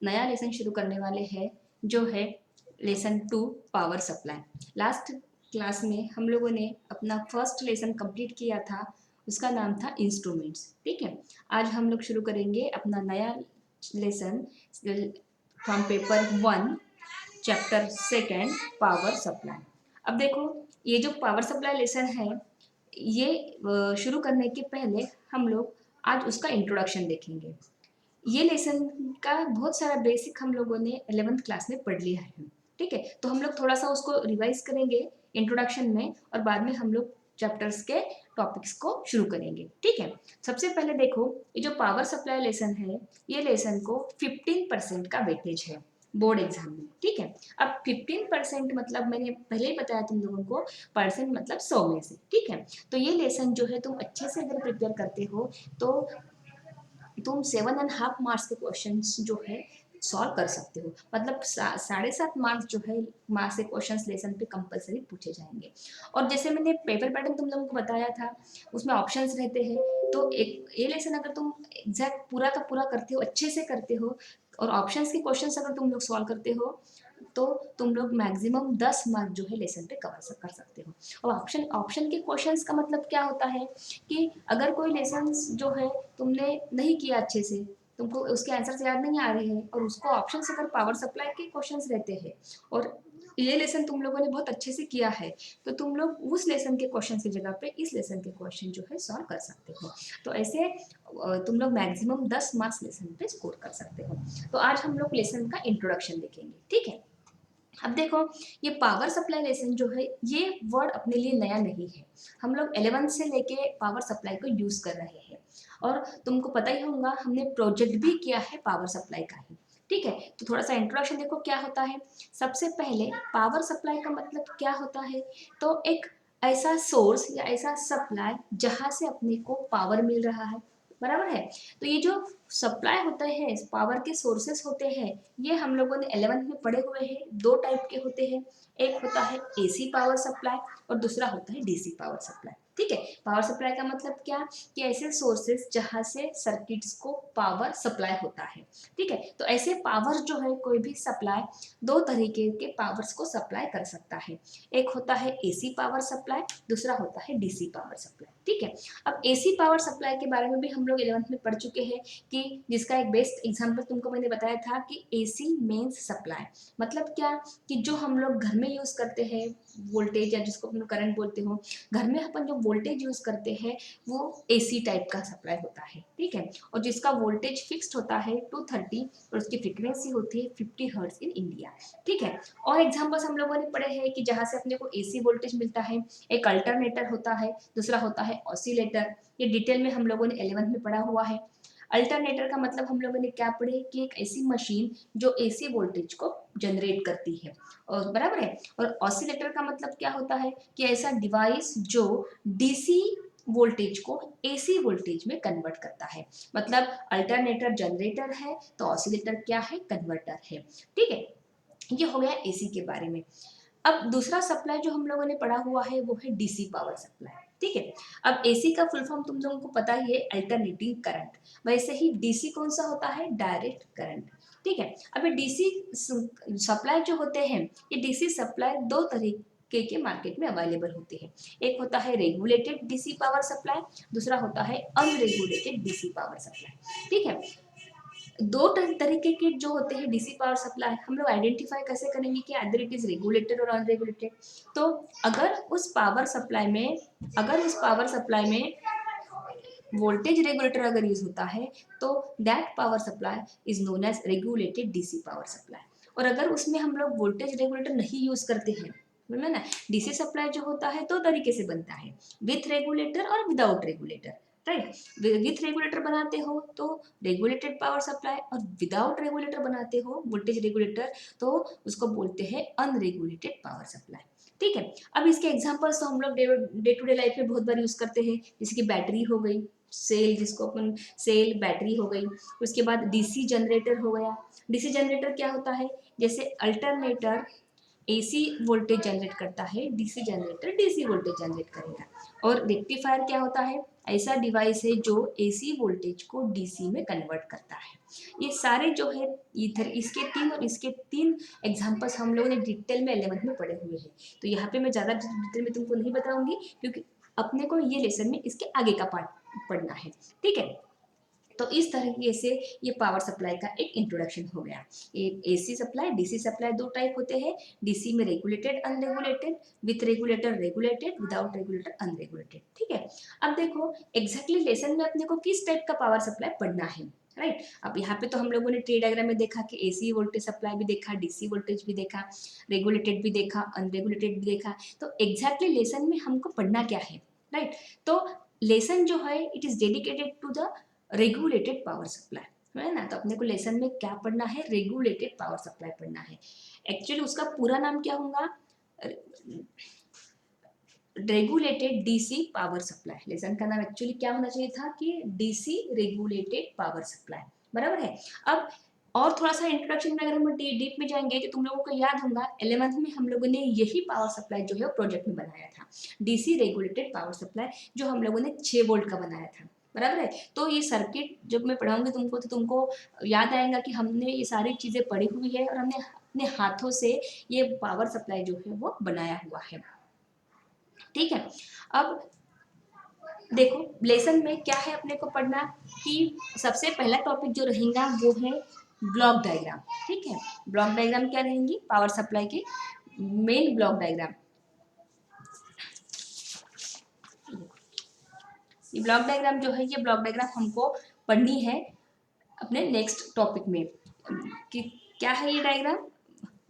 नया लेसन शुरू करने वाले हैं जो है lesson 2 power supply. Last class में हम लोगों ने अपना फर्स्ट लेसन कंप्लीट किया था, उसका नाम था इंस्ट्रूमेंट्स। ठीक है, आज हम लोग शुरू करेंगे अपना नया lesson from paper 1 chapter 2 power supply. अब देखो, ये जो पावर सप्लाई लेसन है, ये शुरू करने के पहले हम लोग आज उसका इंट्रोडक्शन देखेंगे। ये लेसन का बहुत सारा बेसिक हम लोगों ने 11th क्लास में पढ़ लिया है। ठीक है, तो हम लोग थोड़ा सा उसको रिवाइज करेंगे इंट्रोडक्शन में, और बाद में हम लोग चैप्टर्स के टॉपिक्स को शुरू करेंगे। ठीक है, सबसे पहले देखो, ये जो पावर सप्लाई लेसन है, ये लेसन को 15% का वेटेज है बोर्ड एग्जाम में। ठीक है, अब 15% मतलब मैंने पहले ही बताया तुम लोगों को, परसेंट मतलब 100 में से। ठीक है, तो ये लेसन जो है तुम अच्छे से अगर प्रिपेयर करते हो तो तुम 7.5 मार्क्स के क्वेश्चन जो है सॉल्व कर सकते हो। मतलब 7.5 मार्क्स जो है मार्क्स के क्वेश्चन लेसन पे कंपलसरी पूछे जाएंगे। और जैसे मैंने पेपर पैटर्न तुम लोगों को बताया था, उसमें ऑप्शंस रहते हैं। तो एक ये लेसन अगर तुम एग्जैक्ट पूरा का पूरा करते हो, अच्छे से करते हो, और ऑप्शंस के क्वेश्चंस अगर तुम लोग सॉल्व करते हो, तो तुम लोग मैक्सिमम 10 मार्क जो है लेसन पे कवर कर सकते हो। और ऑप्शन ऑप्शन के क्वेश्चंस का मतलब क्या होता है कि अगर कोई लेसन जो है तुमने नहीं किया अच्छे से, तुमको उसके आंसर्स याद नहीं आ रहे हैं, और उसको ऑप्शन अगर पावर सप्लाई के क्वेश्चंस रहते हैं, और ये लेसन तुम लोगों ने बहुत अच्छे से किया है, तो तुम लोग उस लेसन के क्वेश्चन की जगह पे इस लेसन के क्वेश्चन जो है सॉल्व कर सकते हो। तो ऐसे तुम लोग मैक्सिमम 10 मार्क्स लेसन पे स्कोर कर सकते हो। तो आज हम लोग लेसन का इंट्रोडक्शन देखेंगे। ठीक है, अब देखो, ये पावर सप्लाई लेसन जो है, ये वर्ड अपने लिए नया नहीं है। हम लोग 11th से लेके पावर सप्लाई को यूज कर रहे हैं, और तुमको पता ही होगा हमने प्रोजेक्ट भी किया है पावर सप्लाई का ही। ठीक है, तो थोड़ा सा इंट्रोडक्शन देखो क्या होता है। सबसे पहले पावर सप्लाई का मतलब क्या होता है, तो एक ऐसा सोर्स या ऐसा सप्लाई जहां से अपने को पावर मिल रहा है, बराबर है। तो ये जो सप्लाई होता है, पावर के सोर्सेस होते हैं, ये हम लोगों ने 11th में पढ़े हुए हैं। दो टाइप के होते हैं, एक होता है एसी पावर सप्लाई और दूसरा होता है डीसी पावर सप्लाई। ठीक है, पावर सप्लाई का मतलब क्या, कि ऐसे सोर्सेस जहां से सर्किट्स को पावर सप्लाई होता है। ठीक है, तो ऐसे पावर जो है, कोई भी सप्लाई दो तरीके के पावर्स को सप्लाई कर सकता है। एक होता है एसी पावर सप्लाई, दूसरा होता है डीसी पावर सप्लाई। ठीक है, अब एसी पावर सप्लाई के बारे में भी हम लोग 11th में पढ़ चुके हैं, कि जिसका एक बेस्ट एग्जांपल तुमको मैंने बताया था कि एसी मेंस सप्लाई। मतलब क्या, कि जो हम लोग घर में यूज करते हैं वोल्टेज, या जिसको अपन करंट बोलते हो, घर में अपन जो वोल्टेज यूज करते हैं वो एसी टाइप का सप्लाई होता है। ठीक है, और जिसका वोल्टेज फिक्स्ड होता है 230, और उसकी फ्रीक्वेंसी होती है 50 हर्ट्ज इन इंडिया। ठीक है, और एग्जाम्पल्स हम लोगों ने पढ़े हैं कि जहाँ से अपने को एसी वोल्टेज मिलता है, एक अल्टरनेटर होता है, दूसरा होता है ऑसिलेटर। ये डिटेल में हम लोगों ने 11th में पढ़ा हुआ है। अल्टरनेटर का मतलब हम लोगों ने क्या पढ़े, कि एक ऐसी मशीन जो एसी वोल्टेज को जनरेट करती है, और बराबर है। और ऑसिलेटर का मतलब क्या होता है, कि ऐसा डिवाइस जो डीसी वोल्टेज को एसी वोल्टेज में कन्वर्ट करता है। मतलब अल्टरनेटर जनरेटर है, तो ऑसिलेटर क्या है, कन्वर्टर है। ठीक है, ये हो गया एसी के बारे में। अब दूसरा सप्लाई जो हम लोगों ने पढ़ा हुआ है वो है डीसी पावर सप्लाई। ठीक है, अब एसी का फुल फॉर्म तुम लोगों को पता ही है, अल्टरनेटिंग करंट। वैसे ही डीसी कौन सा होता है, डायरेक्ट करंट। ठीक है, अब ये डीसी सप्लाई जो होते हैं, ये डीसी सप्लाई दो तरीके के मार्केट में अवेलेबल होते हैं। एक होता है रेगुलेटेड डीसी पावर सप्लाई, दूसरा होता है अनरेगुलेटेड डीसी पावर सप्लाई। ठीक है, दो तरीके के जो होते हैं डीसी पावर सप्लाई, हम लोग आइडेंटिफाई कैसे करेंगे कि अदर इट इज रेगुलेटेड और अनरेगुलेटेड। तो अगर उस पावर सप्लाई में वोल्टेज रेगुलेटर अगर यूज होता है, तो that power supply is known as regulated DC power supply. और अगर उसमें हम लोग वोल्टेज रेगुलेटर नहीं यूज करते हैं, बोला ना, डीसी सप्लाई जो होता है दो तरीके से बनता है, विथ रेगुलेटर और without regulator. Right, with regulator बनाते हो तो रेगुलेटेड पावर सप्लाई, और विदाउट रेगुलेटर बनाते हो वोल्टेज रेगुलेटर, तो उसको बोलते हैं अनरेगुलेटेड पावर सप्लाई। ठीक है, अब इसके एग्जांपल्स तो हम लोग डे टू डे लाइफ में बहुत बार यूज करते हैं, जैसे कि बैटरी हो गई, सेल जिसको अपन सेल बैटरी हो गई। उसके बाद डीसी जनरेटर हो गया। डीसी जनरेटर क्या होता है, जैसे अल्टरनेटर एसी वोल्टेज जनरेट करता है, DC generator DC voltage generate करेगा। और रेक्टिफायर क्या होता है, ऐसा डिवाइस है जो एसी वोल्टेज को डीसी में कन्वर्ट करता है। ये सारे जो है इधर इसके 3 और इसके 3 एग्जाम्पल्स हम लोगों ने डिटेल में 11th में पढ़े हुए हैं। तो यहाँ पे मैं ज़्यादा डिटेल में तुमको नहीं बताऊंगी, क्योंकि अपने को ये लेसन में इसके आगे का पार्ट पढ़ना है। ठीक है, तो इस तरीके से ये पावर सप्लाई का एक इंट्रोडक्शन हो गया। एसी सप्लाई, डीसी सप्लाई दो टाइप होते हैं। डीसी में regulated, unregulated, with regulator regulated, without regulator unregulated. ठीक है, अब देखो एग्जैक्टली लेसन में अपने को किस टाइप का पावर सप्लाई पढ़ना है, राइट। अब यहाँ पे तो हम लोगों ने ट्री डायग्राम में देखा कि एसी वोल्टेज सप्लाई भी देखा, डीसी वोल्टेज भी देखा, रेगुलेटेड भी देखा, अनरेगुलेटेड भी देखा। तो एग्जैक्टली लेसन में हमको पढ़ना क्या है, राइट। तो लेसन जो है it is dedicated to the regulated power supply, है ना। तो अपने को लेसन में क्या पढ़ना है, रेगुलेटेड पावर सप्लाई पढ़ना है। एक्चुअली उसका पूरा नाम क्या होगा, regulated DC power supply. Lesson का नाम एक्चुअली क्या होना चाहिए था कि डीसी रेगुलेटेड पावर सप्लाई, बराबर है। अब और थोड़ा सा इंट्रोडक्शन में अगर हम डीप में जाएंगे तो तुम लोगों को याद होगा 11th में हम लोगों ने यही पावर सप्लाई जो है वो प्रोजेक्ट में बनाया था, डीसी रेगुलेटेड पावर सप्लाई, जो हम लोगों ने 6 वोल्ट का बनाया था, बराबर है। तो ये सर्किट जब मैं पढ़ाऊंगी तुमको तो तुमको याद आएगा कि हमने ये सारी चीज़ें पढ़ी हुई है और हमने अपने हाथों से ये पावर सप्लाई जो है वो बनाया हुआ है। ठीक है, अब देखो लेसन में क्या है अपने को पढ़ना कि सबसे पहला टॉपिक जो रहेगा वो है ब्लॉक डायग्राम। ठीक है, ब्लॉक डायग्राम क्या रहेंगी, पावर सप्लाई की मेन ब्लॉक डायग्राम। ये ब्लॉक डायग्राम जो है ये ब्लॉक डायग्राम हमको पढ़नी है अपने नेक्स्ट टॉपिक में कि क्या है ये diagram,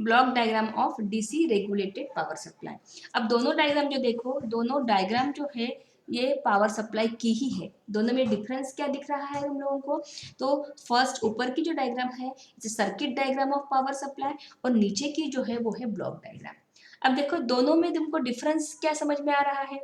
block diagram of DC regulated power supply. अब दोनों डायग्राम जो देखो, दोनों डायग्राम जो है ये पावर सप्लाई की ही है। दोनों में डिफरेंस क्या दिख रहा है हम लोगों को, तो फर्स्ट ऊपर की जो डायग्राम है circuit diagram of power supply, और नीचे की जो है वो है ब्लॉक डायग्राम। अब देखो दोनों में तुमको डिफरेंस क्या समझ में आ रहा है,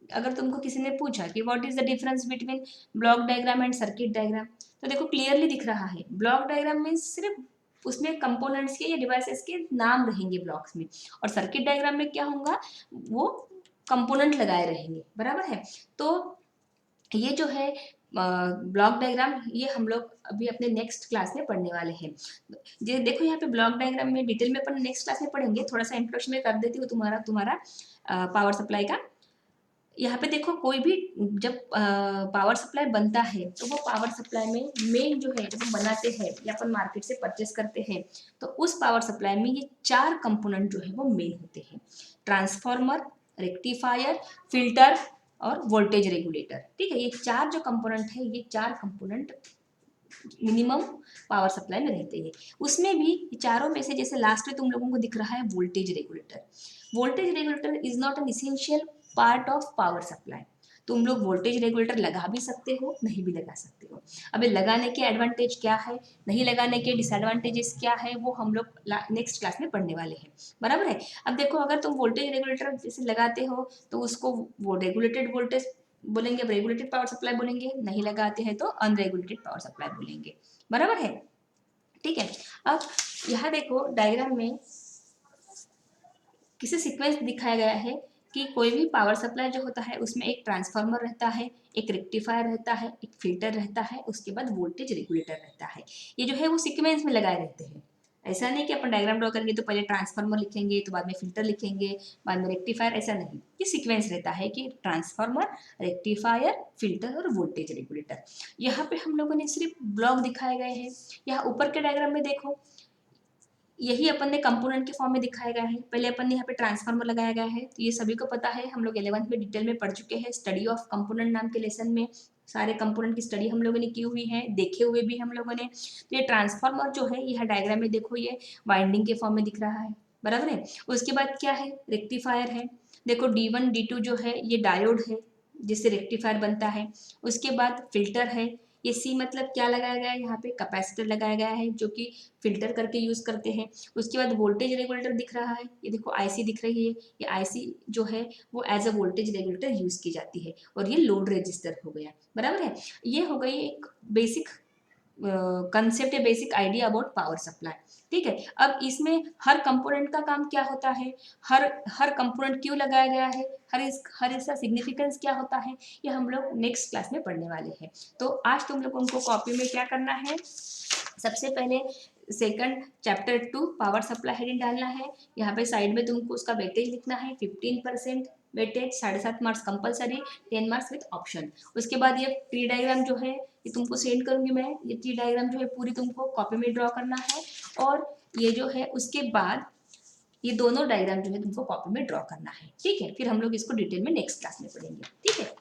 अगर तुमको किसी ने पूछा कि what is the difference between block diagram and circuit diagram, तो देखो क्लियरली दिख रहा है। ब्लॉक डायग्राम में सिर्फ उसमें कंपोनेंट्स के या डिवाइसेस के नाम रहेंगे ब्लॉक्स में, और सर्किट डायग्राम में क्या होगा, वो कंपोनेंट लगाए रहेंगे, बराबर है। तो ये जो है ब्लॉक डायग्राम ये हम लोग अभी अपने नेक्स्ट क्लास में पढ़ने वाले हैं। ये देखो यहाँ पे ब्लॉक डायग्राम में डिटेल में अपन नेक्स्ट क्लास में पढ़ेंगे। थोड़ा सा इंट्रोडक्शन में कर देती हूँ तुम्हारा तुम्हारा पावर सप्लाई का। यहाँ पे देखो कोई भी जब पावर सप्लाई बनता है तो वो पावर सप्लाई में मेन जो है जब हम बनाते हैं या अपन मार्केट से परचेस करते हैं तो उस पावर सप्लाई में ये 4 कंपोनेंट जो है वो मेन होते हैं, ट्रांसफार्मर, रेक्टिफायर, फिल्टर और वोल्टेज रेगुलेटर। ठीक है, ये 4 जो कंपोनेंट है ये 4 कंपोनेंट मिनिमम पावर सप्लाई में रहते हैं। उसमें भी चारों में से जैसे लास्ट में तुम लोगों को दिख रहा है voltage regulator. Voltage regulator is not an essential part of power supply. तुम लोग वोल्टेज रेगुलेटर लगा भी सकते हो, नहीं भी लगा सकते हो। अबे लगाने के एडवांटेज क्या है, नहीं लगाने के डिसएडवांटेजेस क्या है, वो हम लोग नेक्स्ट क्लास में पढ़ने वाले हैं, बराबर है। अब देखो अगर तुम वोल्टेज रेगुलेटर जैसे लगाते हो तो उसको वो रेगुलेटेड वोल्टेज बोलेंगे, रेगुलेटेड पावर सप्लाई बोलेंगे, नहीं लगाते हैं तो अनरेगुलेटेड पावर सप्लाई बोलेंगे, बराबर है। ठीक है, अब यहाँ देखो डायग्राम में किसी सीक्वेंस दिखाया गया है कि कोई भी पावर सप्लाई जो होता है उसमें एक ट्रांसफार्मर रहता है, एक रेक्टिफायर रहता है, एक फिल्टर रहता है, उसके बाद वोल्टेज रेगुलेटर रहता है। ये जो है वो सीक्वेंस में लगाए रहते हैं। ऐसा नहीं कि अपन डायग्राम ड्रॉ करेंगे तो पहले ट्रांसफार्मर लिखेंगे तो बाद में फिल्टर लिखेंगे बाद में रेक्टिफायर, ऐसा नहीं। ये सीक्वेंस रहता है कि ट्रांसफार्मर, रेक्टिफायर, फिल्टर और वोल्टेज रेगुलेटर। यहाँ पे हम लोगों ने सिर्फ ब्लॉक दिखाए गए हैं। यहाँ ऊपर के डायग्राम में देखो यही अपन ने कंपोनेंट के फॉर्म में दिखाया गया है। पहले अपन ने यहाँ पे ट्रांसफार्मर लगाया गया है, तो ये सभी को पता है, हम लोग 11th में डिटेल में पढ़ चुके हैं। स्टडी ऑफ कंपोनेंट नाम के लेसन में सारे कंपोनेंट की स्टडी हम लोगों ने की हुई है, देखे हुए भी हम लोगों ने। तो ये ट्रांसफार्मर जो है यह डायग्राम में देखो ये वाइंडिंग के फॉर्म में दिख रहा है, बराबर है। उसके बाद क्या है, रेक्टिफायर है। देखो D1 D2 जो है ये डायोड है जिससे रेक्टिफायर बनता है। उसके बाद फिल्टर है, ये सी मतलब क्या लगाया गया है, यहाँ पे कैपेसिटर लगाया गया है जो कि फिल्टर करके यूज़ करते हैं। उसके बाद वोल्टेज रेगुलेटर दिख रहा है, ये देखो आईसी दिख रही है, ये आईसी जो है वो as a voltage regulator use की जाती है। और ये लोड रजिस्टर हो गया, बराबर है। ये हो गई एक बेसिक कंसेप्ट है, basic idea about power supply. ठीक है, अब इसमें हर कंपोनेंट का काम क्या होता है, हर हर कंपोनेंट क्यों लगाया गया है, हर इसका सिग्निफिकेंस क्या होता है, ये हम लोग नेक्स्ट क्लास में पढ़ने वाले हैं। तो आज तुम लोगों को कॉपी में क्या करना है, सबसे पहले second chapter 2 power supply heading डालना है। यहाँ पे साइड में तुमको उसका वेटेज लिखना है 15% weightage, 7.5 marks compulsory, 10 marks with option. उसके बाद ये ट्री डायग्राम जो है ये तुमको सेंड करूंगी मैं। ये ट्री डायग्राम जो है पूरी तुमको कॉपी में ड्रॉ करना है, और ये जो है उसके बाद ये दोनों डायग्राम जो है तुमको कॉपी में ड्रॉ करना है। ठीक है, फिर हम लोग इसको डिटेल में नेक्स्ट क्लास में पढ़ेंगे। ठीक है।